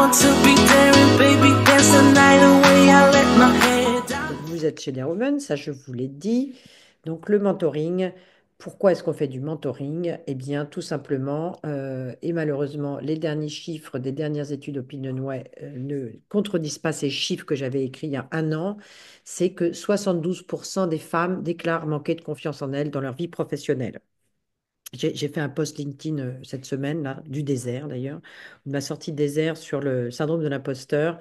want to be daring, baby, dance the night away. I let my head down. Vous êtes chez les Women, ça je vous l'ai dit. Donc le mentoring, pourquoi est-ce qu'on fait du mentoring? Eh bien tout simplement, et malheureusement les derniers chiffres des dernières études Opinionway ne contredisent pas ces chiffres que j'avais écrits il y a un an, c'est que 72% des femmes déclarent manquer de confiance en elles dans leur vie professionnelle. J'ai fait un post LinkedIn cette semaine, là, du désert d'ailleurs, de ma sortie de désert sur le syndrome de l'imposteur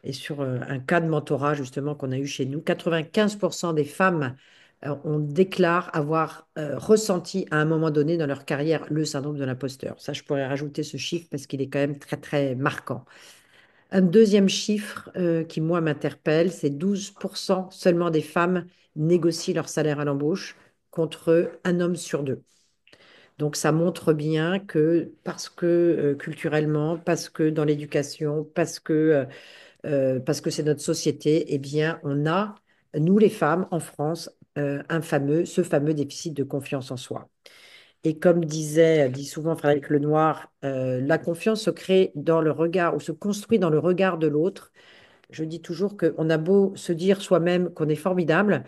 et sur un cas de mentorat justement qu'on a eu chez nous. 95% des femmes on déclare avoir ressenti à un moment donné dans leur carrière le syndrome de l'imposteur. Ça, je pourrais rajouter ce chiffre parce qu'il est quand même très, très marquant. Un deuxième chiffre qui, moi, m'interpelle, c'est 12% seulement des femmes négocient leur salaire à l'embauche contre un homme sur deux. Donc ça montre bien que parce que culturellement, parce que dans l'éducation, parce que c'est notre société, eh bien on a, nous les femmes en France, ce fameux déficit de confiance en soi. Et comme dit souvent Frédéric Lenoir, la confiance se crée dans le regard ou se construit dans le regard de l'autre. Je dis toujours qu'on a beau se dire soi-même qu'on est formidable,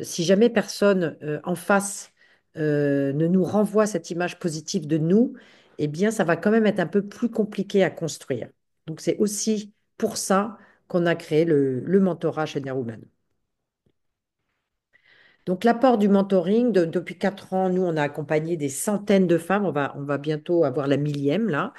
si jamais personne en face ne nous renvoie cette image positive de nous, eh bien, ça va quand même être un peu plus compliqué à construire. Donc, c'est aussi pour ça qu'on a créé le mentorat chez Women. Donc, l'apport du mentoring, depuis 4 ans, nous, on a accompagné des centaines de femmes. On va bientôt avoir la millième, là,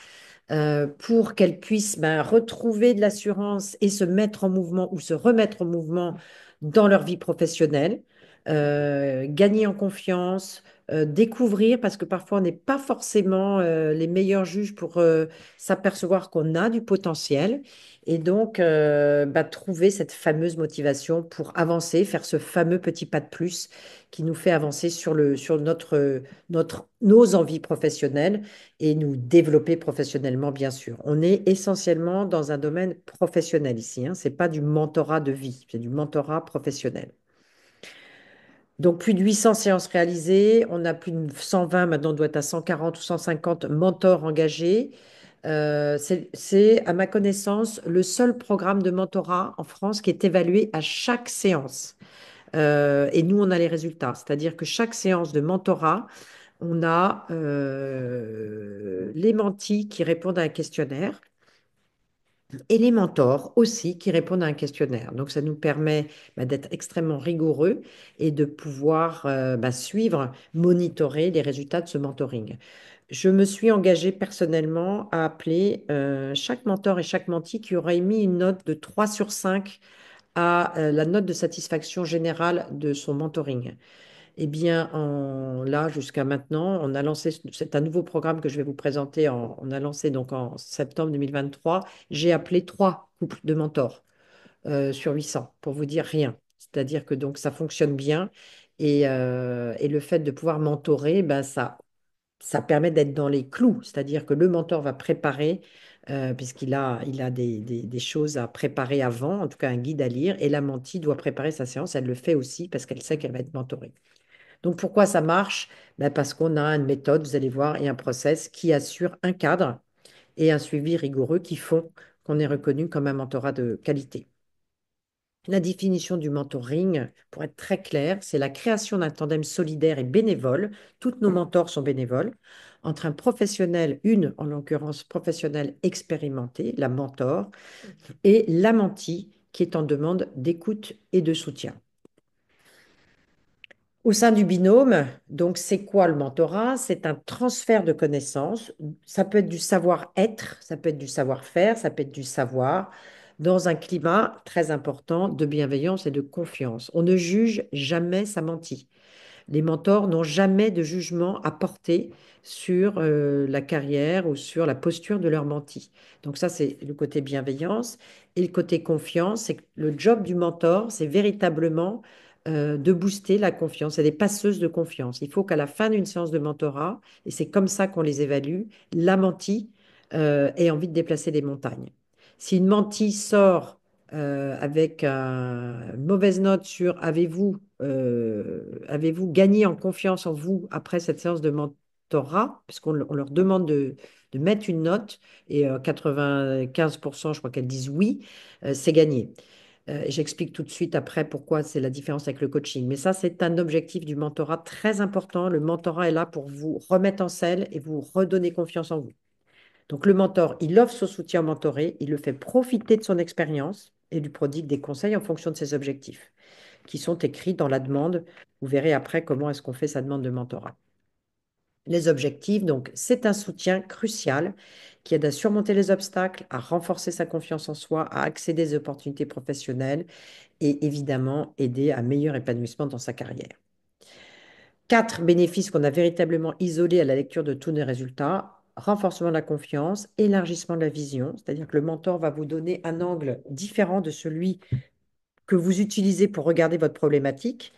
pour qu'elles puissent retrouver de l'assurance et se mettre en mouvement ou se remettre en mouvement dans leur vie professionnelle, gagner en confiance, découvrir, parce que parfois on n'est pas forcément les meilleurs juges pour s'apercevoir qu'on a du potentiel. Et donc, trouver cette fameuse motivation pour avancer, faire ce fameux petit pas de plus qui nous fait avancer sur nos envies professionnelles et nous développer professionnellement, bien sûr. On est essentiellement dans un domaine professionnel ici, hein. Ce n'est pas du mentorat de vie, c'est du mentorat professionnel. Donc, plus de 800 séances réalisées. On a plus de 120, maintenant on doit être à 140 ou 150 mentors engagés. C'est, à ma connaissance, le seul programme de mentorat en France qui est évalué à chaque séance. Et nous, on a les résultats. C'est-à-dire que chaque séance de mentorat, on a les mentis qui répondent à un questionnaire et les mentors aussi qui répondent à un questionnaire. Donc, ça nous permet d'être extrêmement rigoureux et de pouvoir suivre, monitorer les résultats de ce mentoring. Je me suis engagée personnellement à appeler chaque mentor et chaque menti qui aurait émis une note de 3 sur 5 à la note de satisfaction générale de son mentoring. Eh bien, là, jusqu'à maintenant, on a lancé, c'est un nouveau programme que je vais vous présenter, on a lancé donc en septembre 2023. J'ai appelé 3 couples de mentors sur 800 pour vous dire rien. C'est-à-dire que donc ça fonctionne bien et le fait de pouvoir mentorer, ça permet d'être dans les clous. C'est-à-dire que le mentor va préparer, il a des choses à préparer avant, en tout cas un guide à lire, et la mentie doit préparer sa séance. Elle le fait aussi parce qu'elle sait qu'elle va être mentorée. Donc, pourquoi ça marche? Parce qu'on a une méthode, vous allez voir, et un process qui assure un cadre et un suivi rigoureux qui font qu'on est reconnu comme un mentorat de qualité. La définition du mentoring, pour être très clair, c'est la création d'un tandem solidaire et bénévole. Toutes nos mentors sont bénévoles entre un professionnel, une en l'occurrence professionnelle expérimentée, la mentor, et la mentie qui est en demande d'écoute et de soutien. Au sein du binôme, donc c'est quoi le mentorat? C'est un transfert de connaissances. Ça peut être du savoir-être, ça peut être du savoir-faire, ça peut être du savoir, dans un climat très important de bienveillance et de confiance. On ne juge jamais sa mentie. Les mentors n'ont jamais de jugement à porter sur la carrière ou sur la posture de leur menti. Donc ça, c'est le côté bienveillance. Et le côté confiance, c'est que le job du mentor, c'est véritablement de booster la confiance. C'est des passeuses de confiance. Il faut qu'à la fin d'une séance de mentorat, et c'est comme ça qu'on les évalue, la mentie ait envie de déplacer les montagnes. Si une mentie sort avec une mauvaise note sur avez-vous gagné en confiance en vous après cette séance de mentorat, puisqu'on leur demande de mettre une note, et 95%, je crois qu'elles disent oui, c'est gagné. J'explique tout de suite après pourquoi c'est la différence avec le coaching. Mais ça, c'est un objectif du mentorat très important. Le mentorat est là pour vous remettre en selle et vous redonner confiance en vous. Donc, le mentor, il offre son soutien au mentoré, il le fait profiter de son expérience et lui prodigue des conseils en fonction de ses objectifs, qui sont écrits dans la demande. Vous verrez après comment est-ce qu'on fait sa demande de mentorat. Les objectifs, donc, c'est un soutien crucial qui aide à surmonter les obstacles, à renforcer sa confiance en soi, à accéder aux opportunités professionnelles et évidemment aider à un meilleur épanouissement dans sa carrière. Quatre bénéfices qu'on a véritablement isolés à la lecture de tous nos résultats. Renforcement de la confiance, élargissement de la vision, c'est-à-dire que le mentor va vous donner un angle différent de celui que vous utilisez pour regarder votre problématique.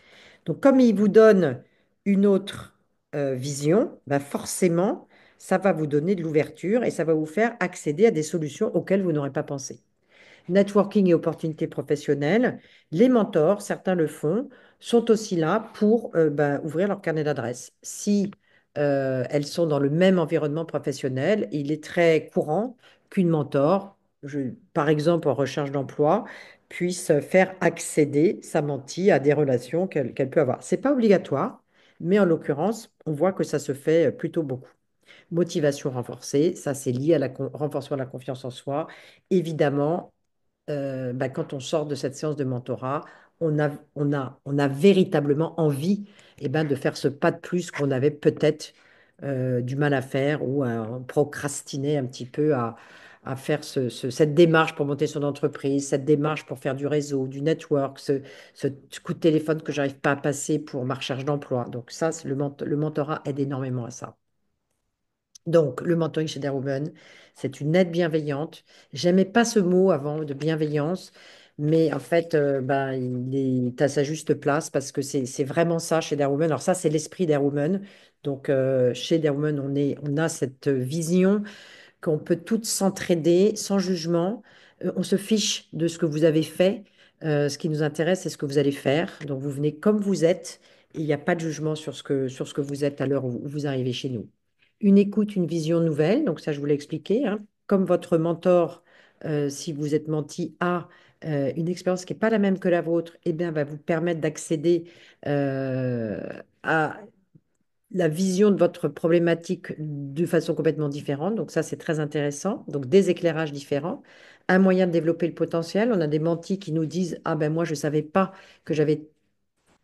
Donc, comme il vous donne une autre vision, bah forcément, ça va vous donner de l'ouverture et ça va vous faire accéder à des solutions auxquelles vous n'aurez pas pensé. Networking et opportunités professionnelles, les mentors, certains le font, sont aussi là pour ben, ouvrir leur carnet d'adresses. Si elles sont dans le même environnement professionnel, il est très courant qu'une mentor, par exemple en recherche d'emploi, puisse faire accéder sa mentee à des relations qu'elle peut avoir. Ce n'est pas obligatoire, mais en l'occurrence, on voit que ça se fait plutôt beaucoup. Motivation renforcée, ça c'est lié à la renforcement de la confiance en soi. Évidemment, bah, quand on sort de cette séance de mentorat, on a véritablement envie ben, de faire ce pas de plus qu'on avait peut-être du mal à faire ou à procrastiner un petit peu à faire cette démarche pour monter son entreprise, cette démarche pour faire du réseau, du network, ce coup de téléphone que j'arrive pas à passer pour ma recherche d'emploi. Donc ça, le mentorat aide énormément à ça. Donc, le mentoring chez Darwin, c'est une aide bienveillante. J'aimais pas ce mot avant de bienveillance, mais en fait, ben, il est à sa juste place parce que c'est vraiment ça chez Darwin. Alors ça, c'est l'esprit Darwin. Donc, chez Darwin, on a cette vision qu'on peut toutes s'entraider sans jugement. On se fiche de ce que vous avez fait. Ce qui nous intéresse, c'est ce que vous allez faire. Donc, vous venez comme vous êtes et il n'y a pas de jugement sur ce que vous êtes à l'heure où vous arrivez chez nous. Une écoute, une vision nouvelle. Donc, ça, je vous l'ai expliqué, hein. Comme votre mentor, si vous êtes menti, a une expérience qui n'est pas la même que la vôtre, eh bien, va vous permettre d'accéder euh, à la vision de votre problématique de façon complètement différente. Donc ça, c'est très intéressant. Donc des éclairages différents. Un moyen de développer le potentiel. On a des mentis qui nous disent, ah ben moi, je ne savais pas que j'avais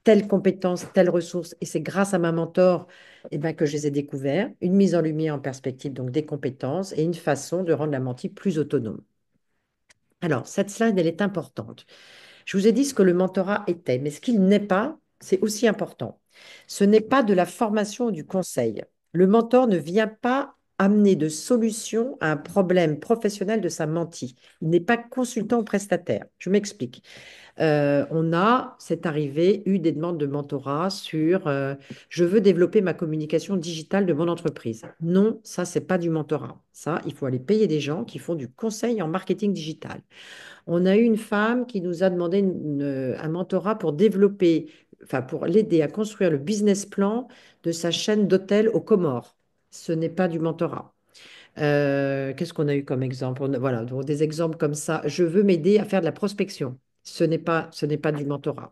telle compétence, telle ressource, et c'est grâce à ma mentor ben, que je les ai découverts. Une mise en lumière en perspective, donc des compétences, et une façon de rendre la mentie plus autonome. Alors, cette slide, elle est importante. Je vous ai dit ce que le mentorat était, mais ce qu'il n'est pas, c'est aussi important. Ce n'est pas de la formation ou du conseil. Le mentor ne vient pas amener de solution à un problème professionnel de sa mentee. Il n'est pas consultant ou prestataire. Je m'explique. C'est arrivé, eu des demandes de mentorat sur je veux développer ma communication digitale de mon entreprise. Non, ça, c'est pas du mentorat. Ça, il faut aller payer des gens qui font du conseil en marketing digital. On a eu une femme qui nous a demandé un mentorat pour développer, enfin pour l'aider à construire le business plan de sa chaîne d'hôtels aux Comores. Ce n'est pas du mentorat. Qu'est-ce qu'on a eu comme exemple? Voilà, donc des exemples comme ça. Je veux m'aider à faire de la prospection. Ce n'est pas du mentorat.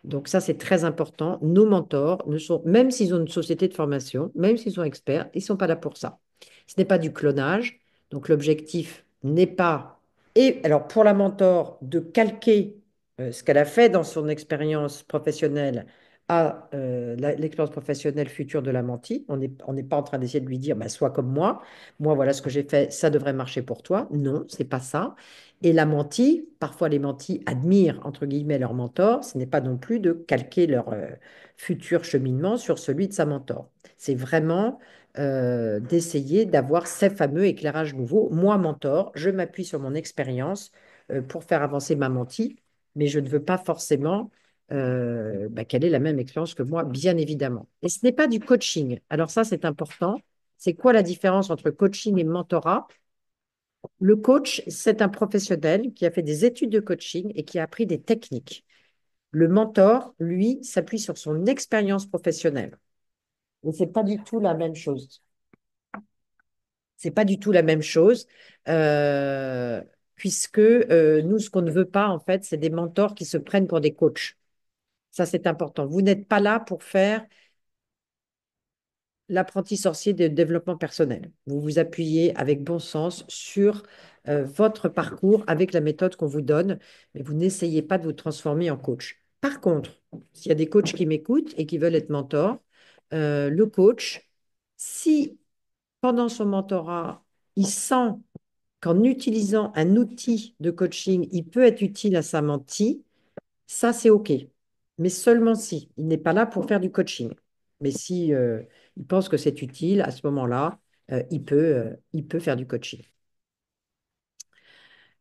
Donc ça, c'est très important. Nos mentors, même s'ils ont une société de formation, même s'ils sont experts, ils ne sont pas là pour ça. Ce n'est pas du clonage. Donc l'objectif n'est pas, et alors pour la mentor, de calquer ce qu'elle a fait dans son expérience professionnelle à l'expérience professionnelle future de la mentie. On n'est pas en train d'essayer de lui dire, bah, sois comme moi. Moi, voilà ce que j'ai fait, ça devrait marcher pour toi. Non, c'est pas ça. Et la mentie, parfois les mentis admirent, entre guillemets, leur mentor, ce n'est pas non plus de calquer leur futur cheminement sur celui de sa mentor. C'est vraiment d'essayer d'avoir ces fameux éclairages nouveaux. Moi, mentor, je m'appuie sur mon expérience pour faire avancer ma mentie, mais je ne veux pas forcément bah, qu'elle ait la même expérience que moi, bien évidemment. Et ce n'est pas du coaching. Alors ça, c'est important. C'est quoi la différence entre coaching et mentorat? Le coach, c'est un professionnel qui a fait des études de coaching et qui a appris des techniques. Le mentor, lui, s'appuie sur son expérience professionnelle. Et ce n'est pas du tout la même chose. C'est pas du tout la même chose, euh, puisque nous, ce qu'on ne veut pas, en fait, c'est des mentors qui se prennent pour des coachs. Ça, c'est important. Vous n'êtes pas là pour faire l'apprenti sorcier de développement personnel. Vous vous appuyez avec bon sens sur votre parcours avec la méthode qu'on vous donne, mais vous n'essayez pas de vous transformer en coach. Par contre, s'il y a des coachs qui m'écoutent et qui veulent être mentors, le coach, si pendant son mentorat, il sent qu'en utilisant un outil de coaching, il peut être utile à sa mentee, ça, c'est OK. Mais seulement si. Il n'est pas là pour faire du coaching. Mais si il pense que c'est utile, à ce moment-là, il peut faire du coaching.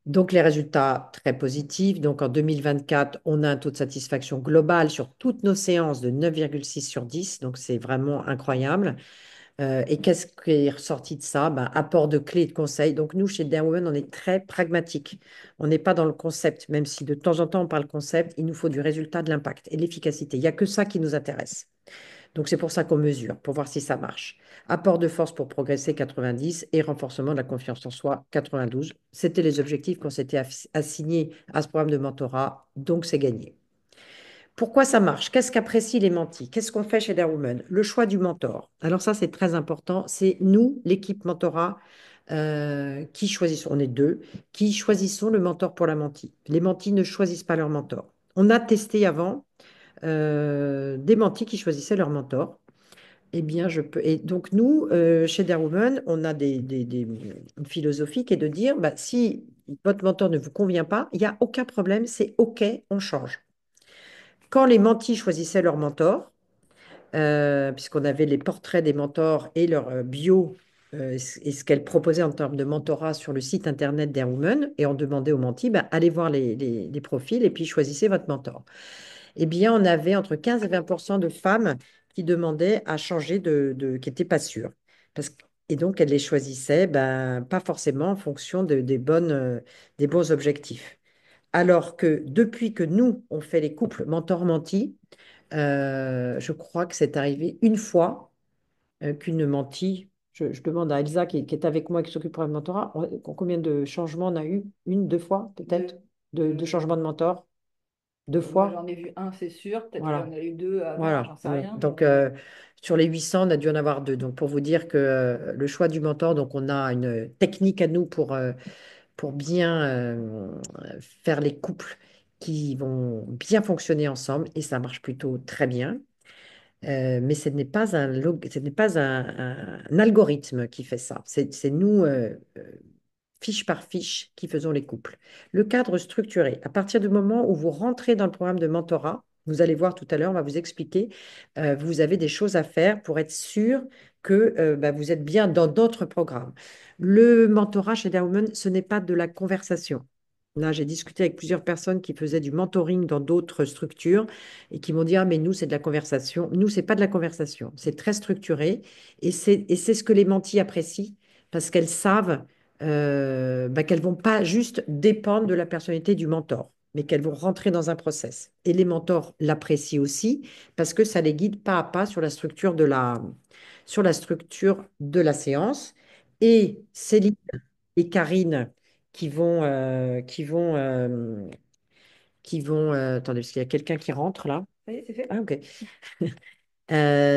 Donc, les résultats très positifs. Donc, en 2024, on a un taux de satisfaction global sur toutes nos séances de 9,6 sur 10. Donc, c'est vraiment incroyable. Et qu'est-ce qui est ressorti de ça? Ben, apport de clés et de conseils. Donc, nous, chez Dare Women, on est très pragmatique. On n'est pas dans le concept, même si de temps en temps on parle concept, il nous faut du résultat, de l'impact et de l'efficacité. Il n'y a que ça qui nous intéresse. Donc, c'est pour ça qu'on mesure, pour voir si ça marche. Apport de force pour progresser, 90, et renforcement de la confiance en soi, 92. C'était les objectifs qu'on s'était assignés à ce programme de mentorat, donc c'est gagné. Pourquoi ça marche? Qu'est-ce qu'apprécient les mentis? Qu'est-ce qu'on fait chez Dare Women? Le choix du mentor. Alors ça, c'est très important. C'est nous, l'équipe mentorat, qui choisissons, on est deux, qui choisissons le mentor pour la mentie. Les mentis ne choisissent pas leur mentor. On a testé avant des mentis qui choisissaient leur mentor. Eh bien, je peux. Et donc, nous, chez Dare Women, on a une philosophie qui est de dire, bah, si votre mentor ne vous convient pas, il n'y a aucun problème, c'est OK, on change. Quand les mentis choisissaient leur mentor, puisqu'on avait les portraits des mentors et leur bio et ce qu'elles proposaient en termes de mentorat sur le site internet d'Airwoman, et on demandait aux mentis, bah, allez voir les profils et puis choisissez votre mentor. Eh bien, on avait entre 15 et 20% de femmes qui demandaient à changer qui n'étaient pas sûres. Et donc, elles les choisissaient ben, pas forcément en fonction des bons objectifs. Alors que depuis que nous, on fait les couples mentor-menti, je crois que c'est arrivé une fois qu'une mentie, je demande à Elsa qui est avec moi, qui s'occupe pour le mentorat, combien de changements on a eu? Une, deux fois peut-être? De changements de mentor? Deux Moi, fois? j'en ai vu un, c'est sûr. Peut-être qu'il y Voilà. en a eu deux avant, Voilà. j'en sais Bon. rien. Donc, Mais sur les 800, on a dû en avoir deux. Donc, pour vous dire que le choix du mentor, donc on a une technique à nous pour bien faire les couples qui vont bien fonctionner ensemble et ça marche plutôt très bien. Mais ce n'est pas un algorithme qui fait ça. C'est nous, fiche par fiche, qui faisons les couples. Le cadre structuré. À partir du moment où vous rentrez dans le programme de mentorat, vous allez voir tout à l'heure, on va vous expliquer, vous avez des choses à faire pour être sûr que bah, vous êtes bien dans d'autres programmes. Le mentorat chez Women, ce n'est pas de la conversation. Là, j'ai discuté avec plusieurs personnes qui faisaient du mentoring dans d'autres structures et qui m'ont dit, ah, mais nous, c'est de la conversation. Nous, c'est pas de la conversation. C'est très structuré et c'est ce que les mentis apprécient parce qu'elles savent bah, qu'elles vont pas juste dépendre de la personnalité du mentor, mais qu'elles vont rentrer dans un process. Et les mentors l'apprécient aussi parce que ça les guide pas à pas sur sur la structure de la séance. Et Céline et Karine qui vont, attendez, parce qu'il y a quelqu'un qui rentre là. ça y est, c'est fait. Ah, ok.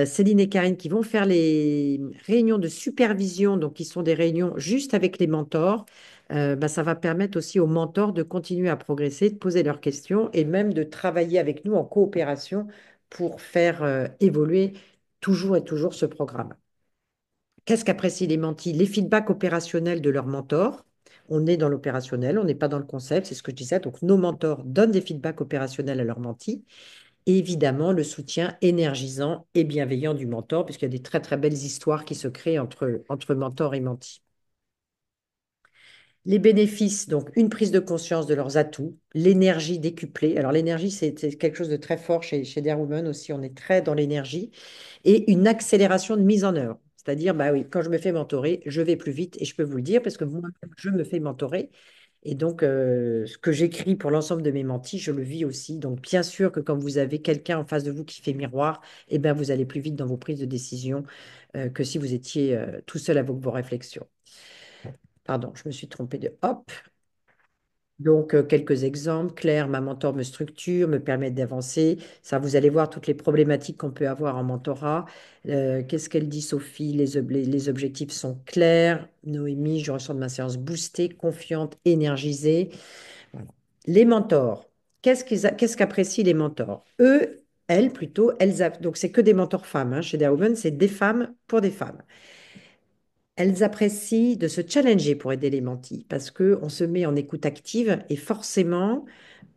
Céline et Karine qui vont faire les réunions de supervision, donc qui sont des réunions juste avec les mentors, bah, ça va permettre aussi aux mentors de continuer à progresser, de poser leurs questions et même de travailler avec nous en coopération pour faire évoluer toujours et toujours ce programme. Qu'est-ce qu'apprécient les mentis? Les feedbacks opérationnels de leurs mentors. On est dans l'opérationnel, on n'est pas dans le concept, c'est ce que je disais. Donc, nos mentors donnent des feedbacks opérationnels à leurs mentis et évidemment le soutien énergisant et bienveillant du mentor, puisqu'il y a des très très belles histoires qui se créent entre mentor et menti. Les bénéfices, donc une prise de conscience de leurs atouts, l'énergie décuplée. Alors l'énergie, c'est quelque chose de très fort chez Dare Women aussi, on est très dans l'énergie, et une accélération de mise en œuvre. C'est-à-dire, bah oui, quand je me fais mentorer, je vais plus vite, et je peux vous le dire, parce que moi, je me fais mentorer, Et donc, ce que j'écris pour l'ensemble de mes mentis, je le vis aussi. Donc, bien sûr que quand vous avez quelqu'un en face de vous qui fait miroir, eh ben, vous allez plus vite dans vos prises de décision que si vous étiez tout seul avec vos réflexions. Pardon, je me suis trompée de hop. Donc, quelques exemples. Claire, ma mentor, me structure, me permet d'avancer. Ça, vous allez voir toutes les problématiques qu'on peut avoir en mentorat. Qu'est-ce qu'elle dit, Sophie? Les objectifs sont clairs. Noémie, je ressens de ma séance boostée, confiante, énergisée. Voilà. Les mentors. Qu'est-ce qu'apprécient les mentors? Eux, elles plutôt, donc c'est que des mentors femmes, hein, chez Darwin, c'est des femmes pour des femmes. Elles apprécient de se challenger pour aider les mentis parce qu'on se met en écoute active et forcément,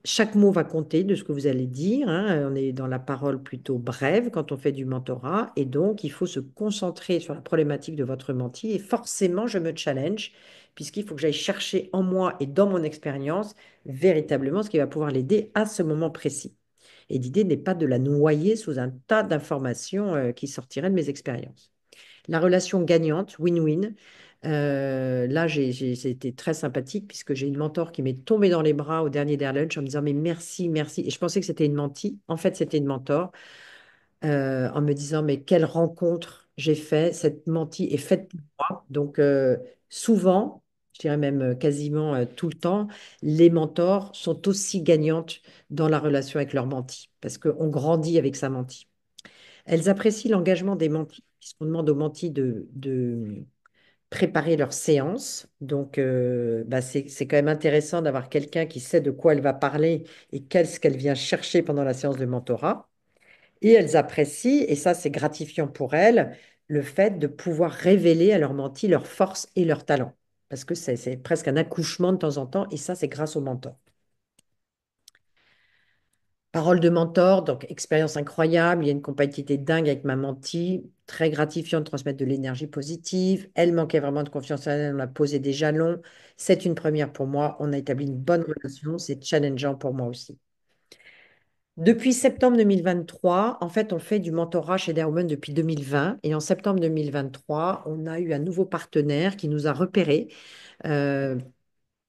chaque mot va compter de ce que vous allez dire, hein. On est dans la parole plutôt brève quand on fait du mentorat et donc il faut se concentrer sur la problématique de votre menti et forcément, je me challenge puisqu'il faut que j'aille chercher en moi et dans mon expérience véritablement ce qui va pouvoir l'aider à ce moment précis. Et l'idée n'est pas de la noyer sous un tas d'informations qui sortiraient de mes expériences. La relation gagnante, win-win. Là, été très sympathique puisque j'ai une mentor qui m'est tombée dans les bras au dernier Dare Lunch en me disant mais merci, merci. Et je pensais que c'était une mentie. En fait, c'était une mentor en me disant mais quelle rencontre j'ai fait. Cette mentie est faite pour moi. Donc, souvent, je dirais même quasiment tout le temps, les mentors sont aussi gagnantes dans la relation avec leur mentie parce qu'on grandit avec sa mentie. Elles apprécient l'engagement des mentis, puisqu'on demande aux mentis de préparer leur séance. Donc, bah, c'est quand même intéressant d'avoir quelqu'un qui sait de quoi elle va parler et qu'est-ce qu'elle vient chercher pendant la séance de mentorat. Et elles apprécient, et ça c'est gratifiant pour elles, le fait de pouvoir révéler à leur menti leurs forces et leurs talents. Parce que c'est presque un accouchement de temps en temps, et ça c'est grâce au mentor. Parole de mentor, donc expérience incroyable, il y a une compatibilité dingue avec ma mentie, très gratifiant de transmettre de l'énergie positive. Elle manquait vraiment de confiance en elle, on a posé des jalons. C'est une première pour moi, on a établi une bonne relation, c'est challengeant pour moi aussi. Depuis septembre 2023, en fait, on fait du mentorat chez Darwin depuis 2020 et en septembre 2023, on a eu un nouveau partenaire qui nous a repérés. euh,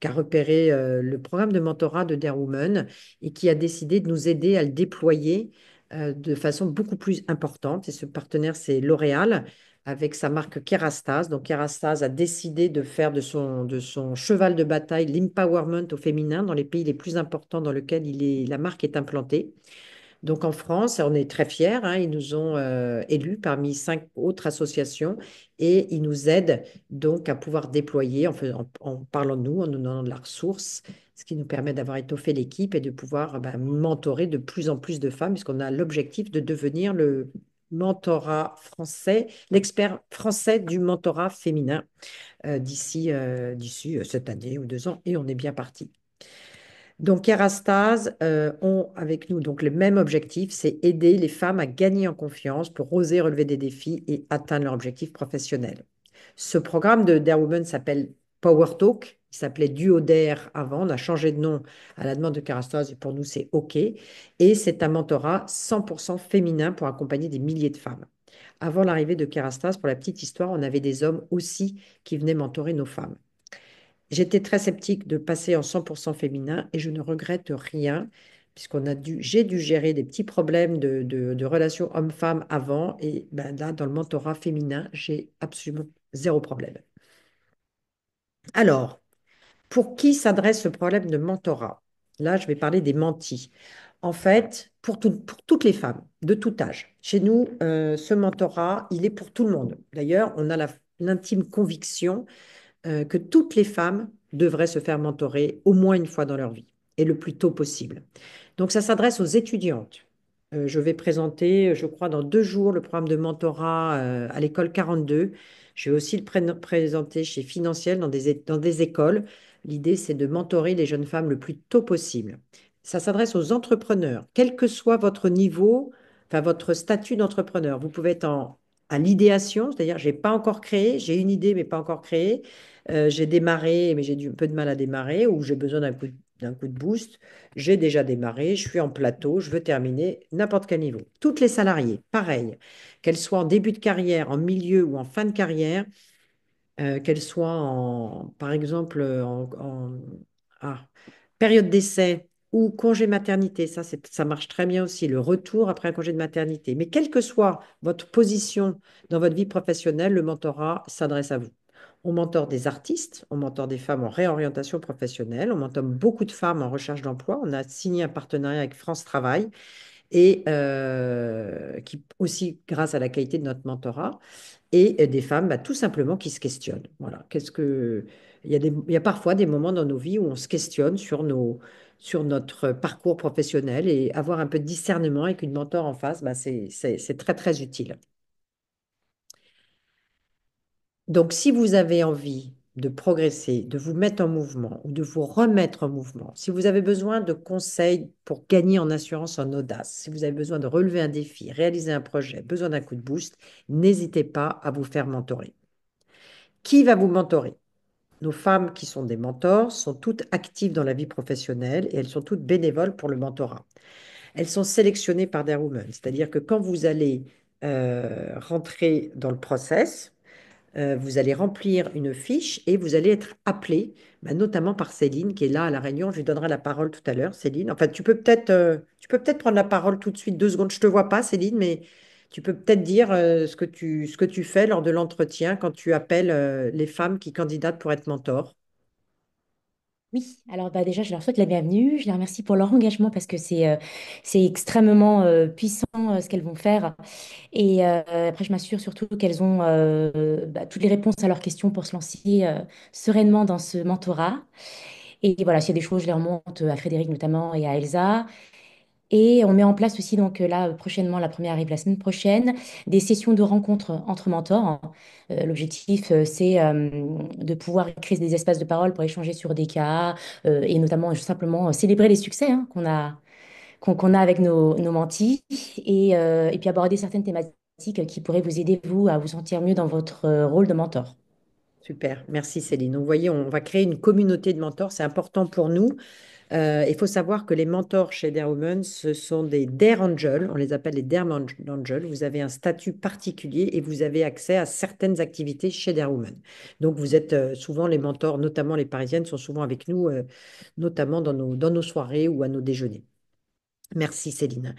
qui a repéré le programme de mentorat de Dare Woman et qui a décidé de nous aider à le déployer de façon beaucoup plus importante. Et ce partenaire, c'est L'Oréal avec sa marque Kerastase. Donc, Kerastase a décidé de faire de son cheval de bataille l'empowerment au féminin dans les pays les plus importants dans lesquels la marque est implantée. Donc en France, on est très fiers, hein, ils nous ont élus parmi 5 autres associations et ils nous aident donc à pouvoir déployer en parlant de nous, en nous donnant de la ressource, ce qui nous permet d'avoir étoffé l'équipe et de pouvoir mentorer de plus en plus de femmes, puisqu'on a l'objectif de devenir le mentorat français, l'expert français du mentorat féminin d'ici cette année ou 2 ans, et on est bien parti. Donc, Kerastase ont avec nous donc le même objectif, c'est aider les femmes à gagner en confiance pour oser relever des défis et atteindre leur objectif professionnel. Ce programme de Dare Woman s'appelle Power Talk. Il s'appelait Duo Dare avant. On a changé de nom à la demande de Kerastase et pour nous, c'est OK. Et c'est un mentorat 100% féminin pour accompagner des milliers de femmes. Avant l'arrivée de Kerastase, pour la petite histoire, on avait des hommes aussi qui venaient mentorer nos femmes. J'étais très sceptique de passer en 100% féminin et je ne regrette rien j'ai dû gérer des petits problèmes de relations homme-femme avant et ben là, dans le mentorat féminin, j'ai absolument zéro problème. Alors, pour qui s'adresse ce problème de mentorat? Là, je vais parler des mentis. En fait, pour toutes les femmes de tout âge. Chez nous, ce mentorat, il est pour tout le monde. D'ailleurs, on a l'intime conviction que toutes les femmes devraient se faire mentorer au moins une fois dans leur vie et le plus tôt possible. Donc, ça s'adresse aux étudiantes. Je vais présenter, je crois, dans 2 jours le programme de mentorat à l'école 42. Je vais aussi le présenter chez Financiel dans des écoles. L'idée, c'est de mentorer les jeunes femmes le plus tôt possible. Ça s'adresse aux entrepreneurs, quel que soit votre niveau, enfin votre statut d'entrepreneur. Vous pouvez être à l'idéation, c'est-à-dire j'ai pas encore créé, j'ai une idée mais pas encore créée. J'ai démarré mais j'ai eu un peu de mal à démarrer ou j'ai besoin d'un coup de boost. J'ai déjà démarré, je suis en plateau, je veux terminer n'importe quel niveau. Toutes les salariées, pareil, qu'elles soient en début de carrière, en milieu ou en fin de carrière, qu'elles soient par exemple Ah. Période d'essai ou congé maternité, ça marche très bien aussi, le retour après un congé de maternité. Mais quelle que soit votre position dans votre vie professionnelle, le mentorat s'adresse à vous. On mentore des artistes, on mentore des femmes en réorientation professionnelle, on mentore beaucoup de femmes en recherche d'emploi. On a signé un partenariat avec France Travail et qui aussi grâce à la qualité de notre mentorat et des femmes bah, tout simplement qui se questionnent. Voilà. Il y a parfois des moments dans nos vies où on se questionne sur notre parcours professionnel et avoir un peu de discernement avec une mentor en face, bah, c'est très, très utile. Donc, si vous avez envie de progresser, de vous mettre en mouvement ou de vous remettre en mouvement, si vous avez besoin de conseils pour gagner en assurance, en audace, si vous avez besoin de relever un défi, réaliser un projet, besoin d'un coup de boost, n'hésitez pas à vous faire mentorer. Qui va vous mentorer? Nos femmes qui sont des mentors sont toutes actives dans la vie professionnelle et elles sont toutes bénévoles pour le mentorat. Elles sont sélectionnées par des women, c'est-à-dire que quand vous allez rentrer dans le process, vous allez remplir une fiche et vous allez être appelé, bah, notamment par Céline qui est là à La Réunion. Je lui donnerai la parole tout à l'heure, Céline. Enfin, tu peux peut-être prendre la parole tout de suite, 2 secondes. Je ne te vois pas, Céline, mais tu peux peut-être dire ce que tu fais lors de l'entretien quand tu appelles les femmes qui candidatent pour être mentor. Oui, alors bah déjà, je leur souhaite la bienvenue. Je les remercie pour leur engagement parce que c'est extrêmement puissant ce qu'elles vont faire. Et après, je m'assure surtout qu'elles ont bah, toutes les réponses à leurs questions pour se lancer sereinement dans ce mentorat. Et voilà, s'il y a des choses, je les remonte à Frédéric notamment et à Elsa. Et on met en place aussi, donc là, prochainement, la première arrive la semaine prochaine, des sessions de rencontres entre mentors. L'objectif, c'est de pouvoir créer des espaces de parole pour échanger sur des cas et notamment simplement célébrer les succès hein, qu'on a avec nos mentis et puis aborder certaines thématiques qui pourraient vous aider, vous, à vous sentir mieux dans votre rôle de mentor. Super, merci Céline. Donc, vous voyez, on va créer une communauté de mentors, c'est important pour nous. Il faut savoir que les mentors chez Dare Women, ce sont des Dare Angels, on les appelle les Dare Angels. Vous avez un statut particulier et vous avez accès à certaines activités chez Dare Women. Donc vous êtes souvent les mentors, notamment les Parisiennes, sont souvent avec nous, notamment dans nos soirées ou à nos déjeuners. Merci Céline.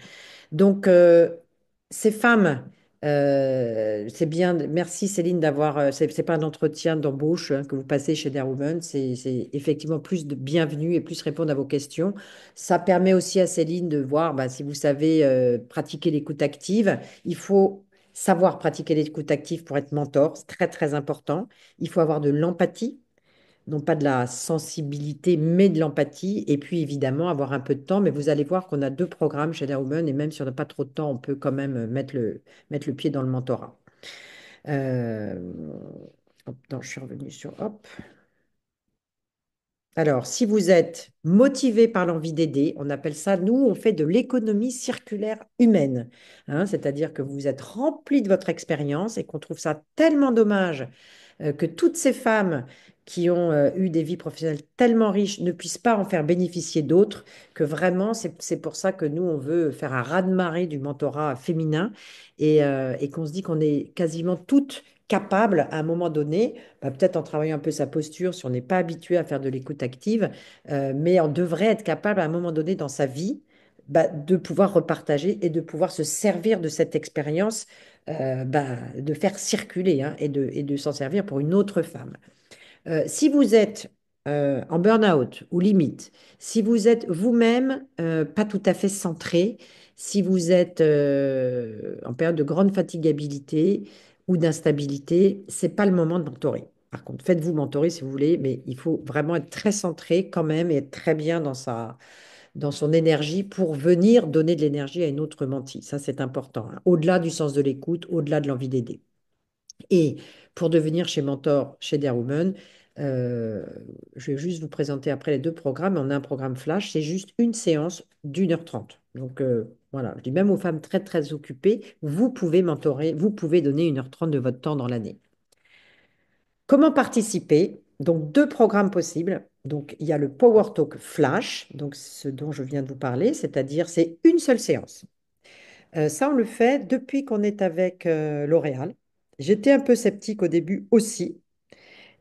Donc, ces femmes, c'est bien. Merci Céline d'avoir. C'est pas un entretien d'embauche hein, que vous passez chez Dare Women, c'est effectivement plus de bienvenue et plus répondre à vos questions. Ça permet aussi à Céline de voir bah, si vous savez pratiquer l'écoute active. Il faut savoir pratiquer l'écoute active pour être mentor, c'est très très important. Il faut avoir de l'empathie non pas de la sensibilité, mais de l'empathie. Et puis, évidemment, avoir un peu de temps. Mais vous allez voir qu'on a 2 programmes chez Women. Et même si on n'a pas trop de temps, on peut quand même mettre le pied dans le mentorat. Euh, hop, non, je suis revenue sur hop. Alors, si vous êtes motivé par l'envie d'aider, on appelle ça, nous, on fait de l'économie circulaire humaine. Hein, c'est-à-dire que vous êtes rempli de votre expérience et qu'on trouve ça tellement dommage que toutes ces femmes qui ont eu des vies professionnelles tellement riches ne puissent pas en faire bénéficier d'autres, que vraiment, c'est pour ça que nous, on veut faire un raz-de-marée du mentorat féminin et qu'on se dit qu'on est quasiment toutes capables à un moment donné, bah, peut-être en travaillant un peu sa posture, si on n'est pas habitué à faire de l'écoute active, mais on devrait être capable à un moment donné dans sa vie bah, de pouvoir repartager et de pouvoir se servir de cette expérience bah, de faire circuler hein, et de s'en servir pour une autre femme. Si vous êtes en burn-out ou limite, si vous êtes vous-même pas tout à fait centré, si vous êtes en période de grande fatigabilité ou d'instabilité, c'est pas le moment de mentorer. Par contre, faites-vous mentorer si vous voulez, mais il faut vraiment être très centré quand même et être très bien dans son énergie pour venir donner de l'énergie à une autre mentee. Ça, c'est important, hein. Au-delà du sens de l'écoute, au-delà de l'envie d'aider. Et pour devenir chez Mentor, chez Dare Women, euh, je vais juste vous présenter après les 2 programmes. On a un programme flash, c'est juste une séance d'1h30. Donc voilà, je dis même aux femmes très très occupées, vous pouvez mentorer, vous pouvez donner 1h30 de votre temps dans l'année. Comment participer? Donc 2 programmes possibles. Donc il y a le Power Talk Flash, donc ce dont je viens de vous parler, c'est-à-dire c'est une seule séance. Ça, on le fait depuis qu'on est avec L'Oréal. J'étais un peu sceptique au début aussi.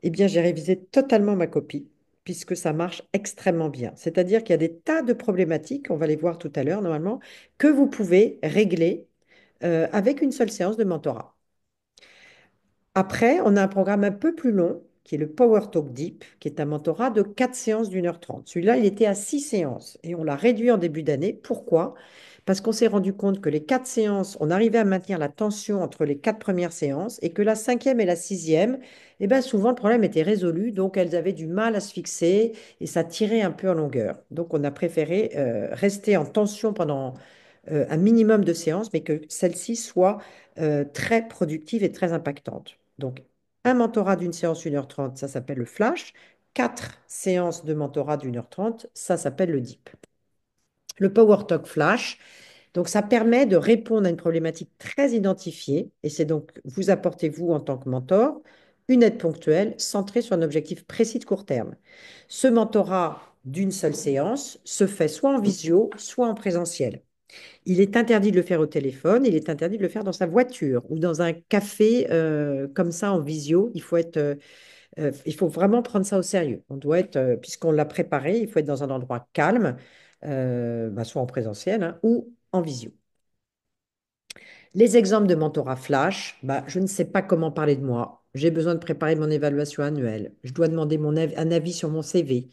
Eh bien, j'ai révisé totalement ma copie. puisque ça marche extrêmement bien. C'est-à-dire qu'il y a des tas de problématiques, on va les voir tout à l'heure normalement, que vous pouvez régler avec une seule séance de mentorat. Après, on a un programme un peu plus long, qui est le Power Talk Deep, qui est un mentorat de 4 séances d'1h30. Celui-là, il était à 6 séances et on l'a réduit en début d'année. Pourquoi? Parce qu'on s'est rendu compte que les 4 séances, on arrivait à maintenir la tension entre les 4 premières séances et que la cinquième et la sixième, eh ben souvent le problème était résolu, donc elles avaient du mal à se fixer et ça tirait un peu en longueur. Donc on a préféré rester en tension pendant un minimum de séances, mais que celle-ci soit très productive et très impactante. Donc, un mentorat d'une séance 1h30, ça s'appelle le flash. 4 séances de mentorat d'1h30, ça s'appelle le deep. Le Power Talk Flash, donc ça permet de répondre à une problématique très identifiée, et c'est donc vous apportez, vous, en tant que mentor, une aide ponctuelle centrée sur un objectif précis de court terme. Ce mentorat d'une seule séance se fait soit en visio, soit en présentiel. Il est interdit de le faire au téléphone, il est interdit de le faire dans sa voiture ou dans un café comme ça en visio. Il faut vraiment prendre ça au sérieux. On doit être, puisqu'on l'a préparé, il faut être dans un endroit calme, soit en présentiel hein, ou en visio. Les exemples de mentorat flash, je ne sais pas comment parler de moi. J'ai besoin de préparer mon évaluation annuelle. Je dois demander un avis sur mon CV.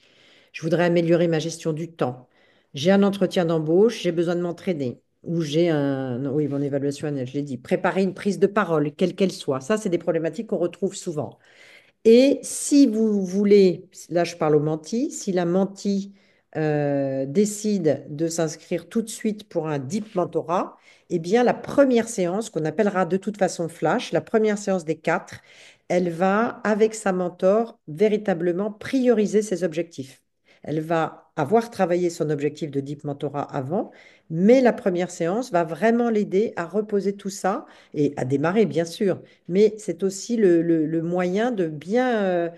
Je voudrais améliorer ma gestion du temps. J'ai un entretien d'embauche, j'ai besoin de m'entraîner. Ou j'ai oui, mon évaluation annuelle, je l'ai dit. Préparer une prise de parole, quelle qu'elle soit. Ça, c'est des problématiques qu'on retrouve souvent. Et si vous voulez, là je parle au menti, si la mentie décide de s'inscrire tout de suite pour un deep mentorat, eh bien la première séance, qu'on appellera de toute façon flash, la première séance des 4, elle va, avec sa mentor, véritablement prioriser ses objectifs. Elle va avoir travaillé son objectif de deep mentorat avant, mais la première séance va vraiment l'aider à reposer tout ça et à démarrer, bien sûr, mais c'est aussi le moyen de bien,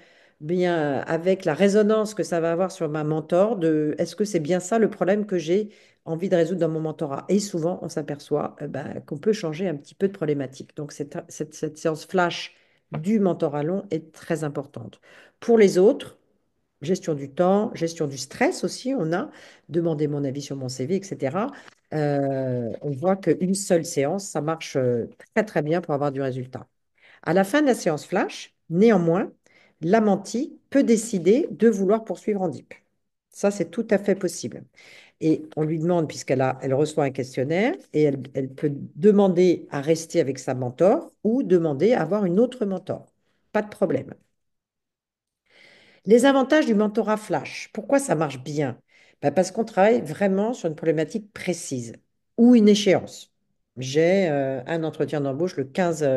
avec la résonance que ça va avoir sur ma mentor, de est-ce que c'est bien ça le problème que j'ai envie de résoudre dans mon mentorat? Et souvent, on s'aperçoit qu'on peut changer un petit peu de problématique. Donc, cette séance flash du mentorat long est très importante. Pour les autres, gestion du temps, gestion du stress aussi, on a demandé mon avis sur mon CV, etc. On voit qu'une seule séance, ça marche très très bien pour avoir du résultat. À la fin de la séance flash, néanmoins, la mentie peut décider de vouloir poursuivre en DIP. Ça, c'est tout à fait possible. Et on lui demande, elle reçoit un questionnaire, et elle peut demander à rester avec sa mentor ou demander à avoir une autre mentor. Pas de problème. Les avantages du mentorat flash, pourquoi ça marche bien? Parce qu'on travaille vraiment sur une problématique précise ou une échéance. J'ai un entretien d'embauche le 15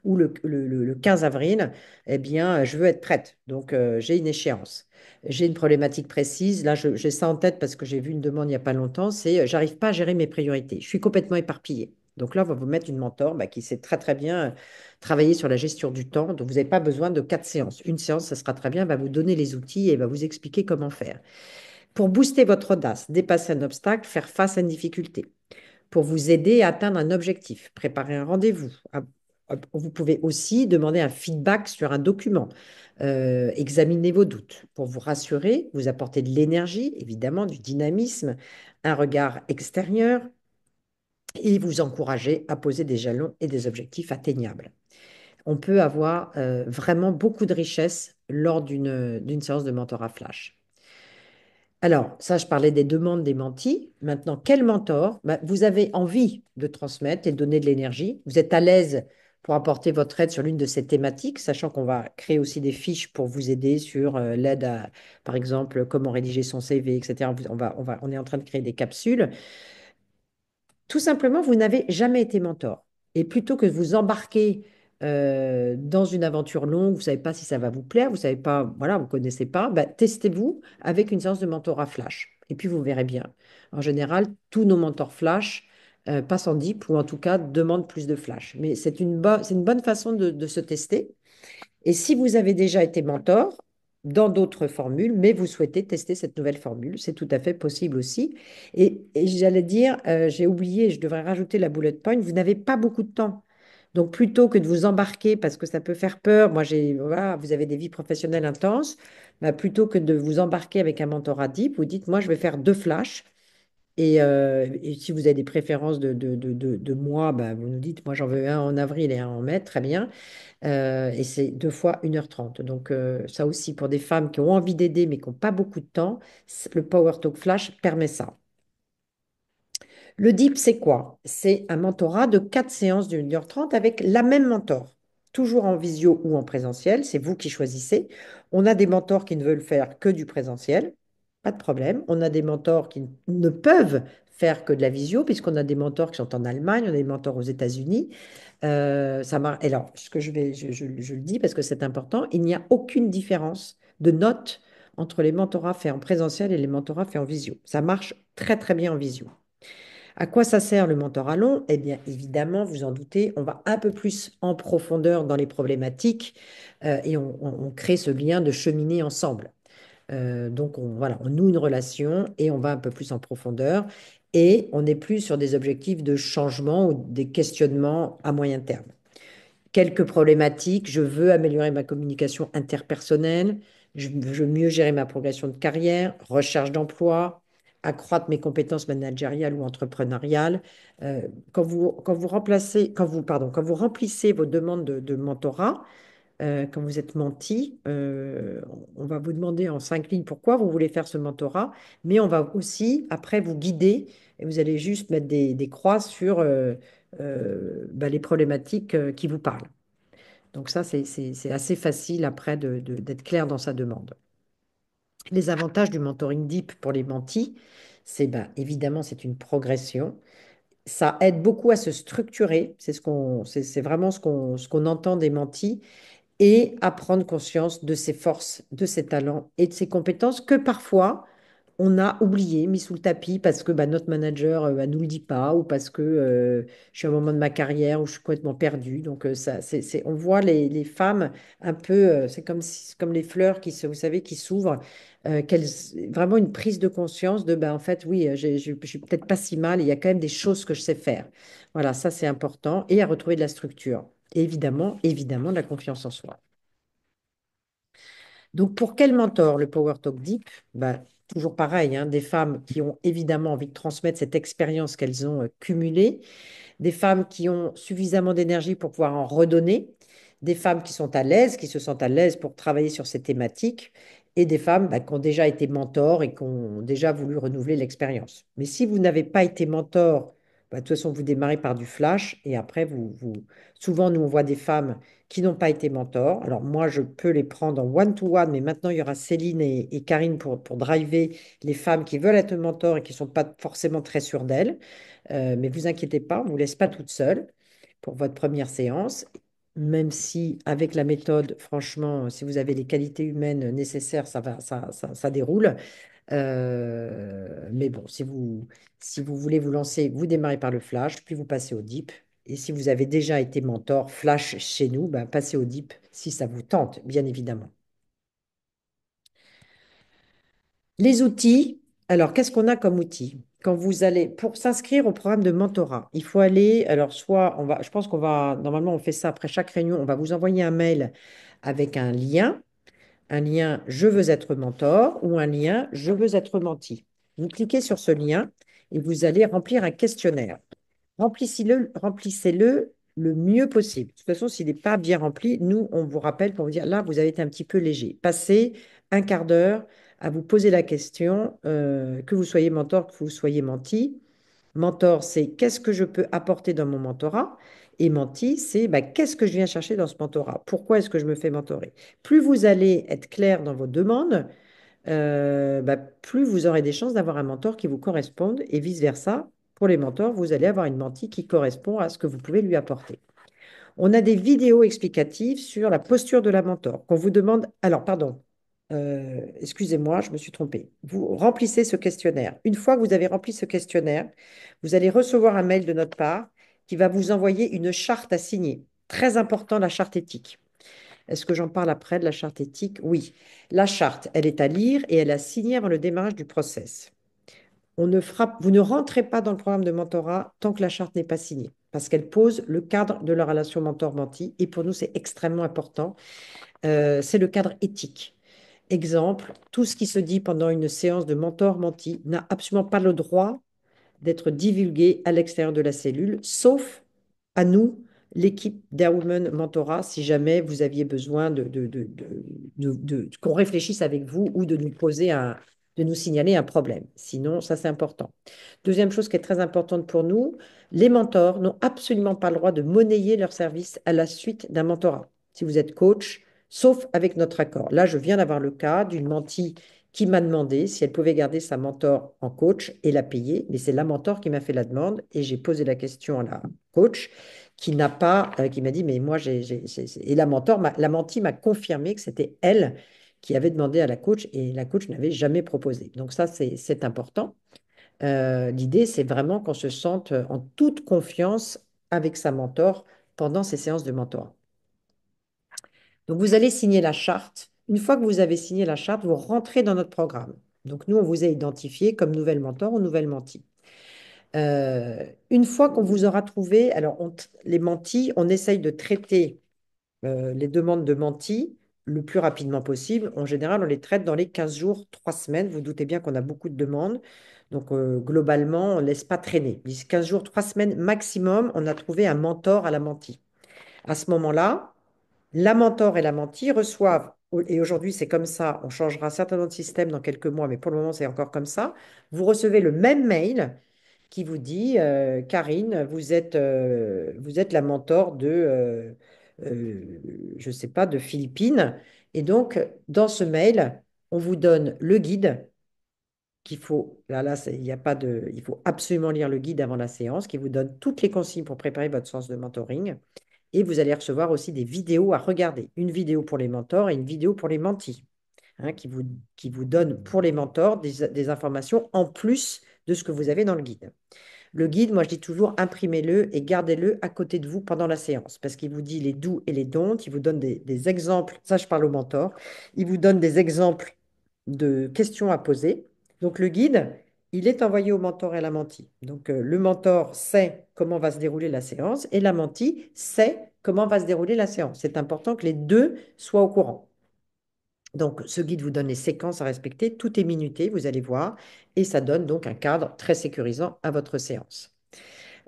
ou le 15 avril, eh bien, je veux être prête. Donc, j'ai une échéance. J'ai une problématique précise. Là, j'ai ça en tête parce que j'ai vu une demande il n'y a pas longtemps. C'est j'arrive pas à gérer mes priorités. Je suis complètement éparpillée. Donc là, on va vous mettre une mentor qui sait très, très bien travailler sur la gestion du temps. Donc, vous n'avez pas besoin de 4 séances. Une séance, ça sera très bien, va vous donner les outils et va vous expliquer comment faire. Pour booster votre audace, dépasser un obstacle, faire face à une difficulté. Pour vous aider à atteindre un objectif, préparer un rendez-vous. Vous pouvez aussi demander un feedback sur un document. Examiner vos doutes. Pour vous rassurer, vous apporter de l'énergie, évidemment, du dynamisme, un regard extérieur et vous encourager à poser des jalons et des objectifs atteignables. On peut avoir vraiment beaucoup de richesse lors d'une séance de mentorat flash. Alors, ça, je parlais des demandes des mentis. Maintenant, quel mentor? Vous avez envie de transmettre et de donner de l'énergie. Vous êtes à l'aise pour apporter votre aide sur l'une de ces thématiques, sachant qu'on va créer aussi des fiches pour vous aider sur l'aide à, par exemple, comment rédiger son CV, etc. On est en train de créer des capsules. Tout simplement, vous n'avez jamais été mentor. Et plutôt que de vous embarquer dans une aventure longue, vous ne savez pas si ça va vous plaire, vous savez pas, voilà, vous ne connaissez pas, testez-vous avec une séance de mentorat flash. Et puis vous verrez bien. En général, tous nos mentors flash passent en deep ou en tout cas demandent plus de flash. Mais c'est une bonne façon de se tester. Et si vous avez déjà été mentor dans d'autres formules, mais vous souhaitez tester cette nouvelle formule, c'est tout à fait possible aussi. Et j'allais dire, j'ai oublié, je devrais rajouter la bullet point, vous n'avez pas beaucoup de temps. Donc, plutôt que de vous embarquer, parce que ça peut faire peur, moi, voilà, vous avez des vies professionnelles intenses, bah, plutôt que de vous embarquer avec un mentorat deep, vous dites, moi, je vais faire 2 flashs. Et si vous avez des préférences de mois, bah, vous nous dites, moi, j'en veux un en avril et un en mai, très bien. Et c'est 2 fois 1h30. Donc, ça aussi, pour des femmes qui ont envie d'aider, mais qui n'ont pas beaucoup de temps, le Power Talk Flash permet ça. Le DIP, c'est quoi? C'est un mentorat de 4 séances de 1h30 avec la même mentor, toujours en visio ou en présentiel, c'est vous qui choisissez. On a des mentors qui ne veulent faire que du présentiel, pas de problème. On a des mentors qui ne peuvent faire que de la visio, puisqu'on a des mentors qui sont en Allemagne, on a des mentors aux États-Unis. Alors, ce que je le dis parce que c'est important, il n'y a aucune différence de notes entre les mentorats faits en présentiel et les mentorats faits en visio. Ça marche très très bien en visio. À quoi ça sert le mentorat long? Eh bien, évidemment, vous en doutez, on va un peu plus en profondeur dans les problématiques et on crée ce lien de cheminer ensemble. Donc, voilà, on noue une relation et on va un peu plus en profondeur et on n'est plus sur des objectifs de changement ou des questionnements à moyen terme. Quelques problématiques, je veux améliorer ma communication interpersonnelle, je veux mieux gérer ma progression de carrière, recherche d'emploi, accroître mes compétences managériales ou entrepreneuriales. Quand vous remplissez vos demandes de mentorat, quand vous êtes menti, on va vous demander en 5 lignes pourquoi vous voulez faire ce mentorat, mais on va aussi après vous guider et vous allez juste mettre des croix sur bah, les problématiques qui vous parlent. Donc ça, c'est assez facile après d'être clair dans sa demande. Les avantages du mentoring deep pour les mentis, c'est bah, évidemment, c'est une progression. Ça aide beaucoup à se structurer. C'est vraiment ce qu'on entend des mentis et à prendre conscience de ses forces, de ses talents et de ses compétences que parfois on a oublié, mis sous le tapis parce que bah, notre manager ne nous le dit pas ou parce que je suis à un moment de ma carrière où je suis complètement perdue. Donc on voit les femmes un peu, c'est comme les fleurs vous savez, qui s'ouvrent, vraiment une prise de conscience de, bah, en fait, oui, je suis peut-être pas si mal, il y a quand même des choses que je sais faire. Voilà, ça c'est important et à retrouver de la structure. Et évidemment, de la confiance en soi. Donc, pour quel mentor le Power Talk Deep? Bah, toujours pareil, hein, des femmes qui ont évidemment envie de transmettre cette expérience qu'elles ont cumulée, des femmes qui ont suffisamment d'énergie pour pouvoir en redonner, des femmes qui sont à l'aise, qui se sentent à l'aise pour travailler sur ces thématiques, et des femmes bah, qui ont déjà été mentors et qui ont déjà voulu renouveler l'expérience. Mais si vous n'avez pas été mentor, bah, de toute façon, vous démarrez par du flash et après, souvent, nous, on voit des femmes qui n'ont pas été mentors. Alors, moi, je peux les prendre en one-to-one, mais maintenant, il y aura Céline et Karine pour driver les femmes qui veulent être mentors et qui ne sont pas forcément très sûres d'elles. Mais vous inquiétez pas, on ne vous laisse pas toute seule pour votre première séance, même si avec la méthode, franchement, si vous avez les qualités humaines nécessaires, ça va, ça déroule. Mais bon, si vous voulez vous lancer, vous démarrez par le flash, puis vous passez au deep. Et si vous avez déjà été mentor, flash chez nous, ben, passez au deep si ça vous tente, bien évidemment. Les outils, alors qu'est-ce qu'on a comme outils? Quand vous allez, pour s'inscrire au programme de mentorat, il faut aller, alors soit je pense qu'on va, normalement on fait ça après chaque réunion, on va vous envoyer un mail avec un lien Je veux être mentor ou un lien Je veux être menti. Vous cliquez sur ce lien et vous allez remplir un questionnaire. Remplissez-le le mieux possible. De toute façon, s'il n'est pas bien rempli, nous, on vous rappelle pour vous dire, là, vous avez été un petit peu léger. Passez un quart d'heure à vous poser la question, que vous soyez mentor, que vous soyez menti. Mentor, c'est qu'est-ce que je peux apporter dans mon mentorat? Et menti, c'est bah, qu'est-ce que je viens chercher dans ce mentorat? Pourquoi est-ce que je me fais mentorer? Plus vous allez être clair dans vos demandes, bah, plus vous aurez des chances d'avoir un mentor qui vous corresponde et vice-versa. Pour les mentors, vous allez avoir une mentie qui correspond à ce que vous pouvez lui apporter. On a des vidéos explicatives sur la posture de la mentor. Qu'on vous demande, alors pardon, excusez-moi, je me suis trompée. Vous remplissez ce questionnaire. Une fois que vous avez rempli ce questionnaire, vous allez recevoir un mail de notre part qui va vous envoyer une charte à signer. Très important, la charte éthique. Est-ce que j'en parle après de la charte éthique? Oui. La charte, elle est à lire et elle est à signer avant le démarrage du process. Vous ne rentrez pas dans le programme de mentorat tant que la charte n'est pas signée. parce qu'elles posent le cadre de la relation mentor-menti. Et pour nous, c'est extrêmement important. C'est le cadre éthique. Exemple, tout ce qui se dit pendant une séance de mentor-menti n'a absolument pas le droit d'être divulgué à l'extérieur de la cellule, sauf à nous, l'équipe d'Air Women Mentorat, si jamais vous aviez besoin qu'on réfléchisse avec vous ou de nous de nous signaler un problème. Sinon, ça, c'est important. Deuxième chose qui est très importante pour nous, les mentors n'ont absolument pas le droit de monnayer leur service à la suite d'un mentorat. Si vous êtes coach, sauf avec notre accord. Là, je viens d'avoir le cas d'une mentie qui m'a demandé si elle pouvait garder sa mentor en coach et la payer. Mais c'est la mentor qui m'a fait la demande et j'ai posé la question à la coach qui n'a pas, qui m'a dit, mais moi, et la mentor, la mentie m'a confirmé que c'était elle qui avait demandé à la coach et la coach n'avait jamais proposé. Donc ça, c'est important. L'idée, c'est vraiment qu'on se sente en toute confiance avec sa mentor pendant ces séances de mentorat. Donc, vous allez signer la charte. Une fois que vous avez signé la charte, vous rentrez dans notre programme. Donc, nous, on vous a identifié comme nouvelle mentor ou nouvelle mentie. Une fois qu'on vous aura trouvé, alors les mentis, on essaye de traiter les demandes de mentis le plus rapidement possible. En général, on les traite dans les 15 jours, 3 semaines. Vous doutez bien qu'on a beaucoup de demandes. Donc, globalement, on ne laisse pas traîner. 15 jours, 3 semaines maximum, on a trouvé un mentor à la mentie. À ce moment-là, la mentor et la mentie reçoivent, et aujourd'hui c'est comme ça, on changera certainement de système dans quelques mois, mais pour le moment c'est encore comme ça, vous recevez le même mail qui vous dit, Karine, vous êtes la mentor je ne sais pas, de Philippines. Et donc, dans ce mail, on vous donne le guide qu'il faut, il y a pas de, il faut absolument lire le guide avant la séance, qui vous donne toutes les consignes pour préparer votre séance de mentoring. Et vous allez recevoir aussi des vidéos à regarder. Une vidéo pour les mentors et une vidéo pour les mentis, hein, qui vous donne pour les mentors des informations en plus de ce que vous avez dans le guide. Le guide, moi je dis toujours, imprimez-le et gardez-le à côté de vous pendant la séance, parce qu'il vous dit les do's et les don'ts, il vous donne des exemples, ça je parle aux mentors, il vous donne des exemples de questions à poser. Donc le guide, il est envoyé au mentor et à la mentie. Donc le mentor sait comment va se dérouler la séance et la mentie sait comment va se dérouler la séance. C'est important que les deux soient au courant. Donc, ce guide vous donne les séquences à respecter, tout est minuté, vous allez voir, et ça donne donc un cadre très sécurisant à votre séance.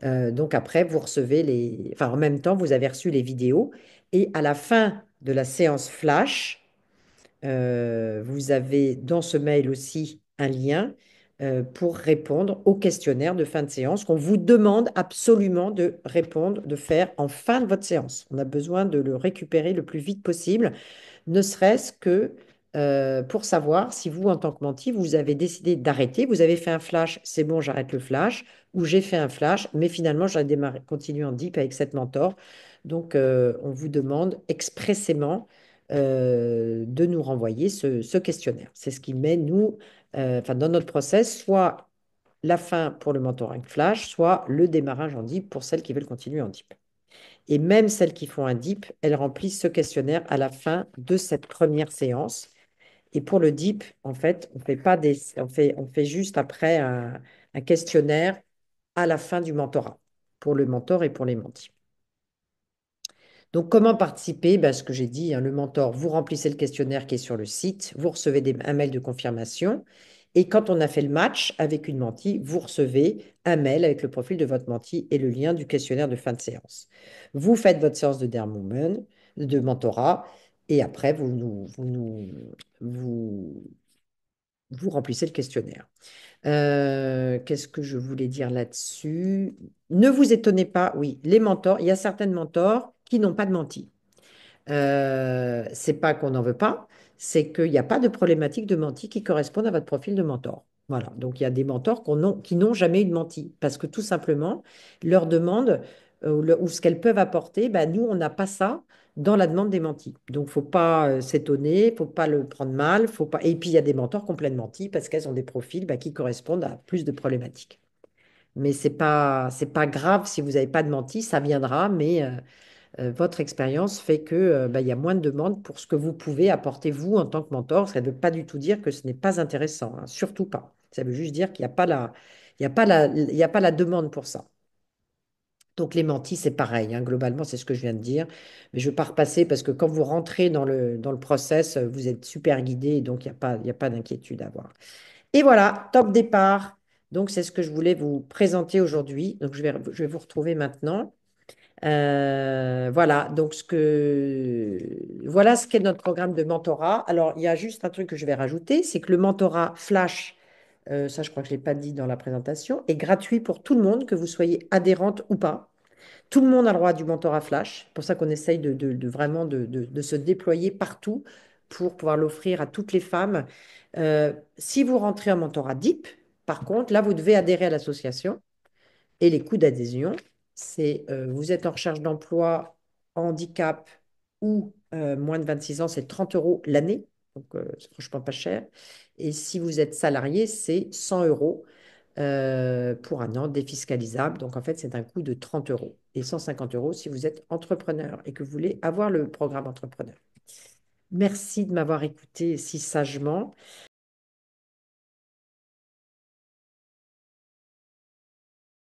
Donc après, vous recevez enfin, en même temps, vous avez reçu les vidéos, et à la fin de la séance flash, vous avez dans ce mail aussi un lien pour répondre au questionnaire de fin de séance qu'on vous demande absolument de répondre, de faire en fin de votre séance. On a besoin de le récupérer le plus vite possible, ne serait-ce que pour savoir si vous, en tant que menti, vous avez décidé d'arrêter, vous avez fait un flash, c'est bon, j'arrête le flash, ou j'ai fait un flash, mais finalement, j'ai continué en deep avec cette mentor. Donc, on vous demande expressément de nous renvoyer ce questionnaire. C'est ce qui met, nous, enfin, dans notre process, soit la fin pour le mentoring flash, soit le démarrage en deep pour celles qui veulent continuer en deep. Et même celles qui font un DIP, elles remplissent ce questionnaire à la fin de cette première séance. Et pour le DIP, en fait, on fait pas on fait juste après un questionnaire à la fin du mentorat, pour le mentor et pour les mentis. Donc, comment participer? Ben, ce que j'ai dit, hein, le mentor, vous remplissez le questionnaire qui est sur le site, vous recevez un mail de confirmation. Et quand on a fait le match avec une mentie, vous recevez un mail avec le profil de votre mentie et le lien du questionnaire de fin de séance. Vous faites votre séance de Derm Woman, de mentorat, et après, vous remplissez le questionnaire. Qu'est-ce que je voulais dire là-dessus? Ne vous étonnez pas, oui, les mentors, il y a certaines mentors qui n'ont pas de menti. C'est pas qu'on n'en veut pas, c'est qu'il n'y a pas de problématique de menti qui correspondent à votre profil de mentor. Voilà, donc il y a des mentors qui n'ont jamais eu de menti, parce que tout simplement, leur demande ou ce qu'elles peuvent apporter, ben, nous, on n'a pas ça dans la demande des mentis. Donc, faut pas s'étonner, faut pas le prendre mal, faut pas. Et puis, il y a des mentors complètement mentis parce qu'elles ont des profils qui correspondent à plus de problématiques. Mais c'est pas grave si vous n'avez pas de menti, ça viendra, mais votre expérience fait que il y a moins de demandes pour ce que vous pouvez apporter vous en tant que mentor. Ça ne veut pas du tout dire que ce n'est pas intéressant, hein, surtout pas. Ça veut juste dire qu'il n'y a pas la, il y a pas la demande pour ça. Donc, les mentis, c'est pareil, hein, globalement, c'est ce que je viens de dire. Mais je ne veux pas repasser parce que quand vous rentrez dans le process, vous êtes super guidé, donc il y a pas d'inquiétude à avoir. Et voilà, top départ. Donc, c'est ce que je voulais vous présenter aujourd'hui. Donc, je vais vous retrouver maintenant. Voilà, donc voilà ce qu'est notre programme de mentorat. Alors, il y a juste un truc que je vais rajouter, c'est que le mentorat Flash, ça je crois que je ne l'ai pas dit dans la présentation, est gratuit pour tout le monde, que vous soyez adhérente ou pas. Tout le monde a le droit du mentorat Flash. C'est pour ça qu'on essaye de vraiment de se déployer partout pour pouvoir l'offrir à toutes les femmes. Si vous rentrez en mentorat DEEP, par contre, là, vous devez adhérer à l'association. Et les coûts d'adhésion, c'est vous êtes en recherche d'emploi, handicap ou moins de 26 ans, c'est 30 euros l'année. Donc, c'est franchement pas cher. Et si vous êtes salarié, c'est 100 euros pour un an défiscalisable. Donc, en fait, c'est un coût de 30 euros et 150 euros si vous êtes entrepreneur et que vous voulez avoir le programme entrepreneur. Merci de m'avoir écouté si sagement.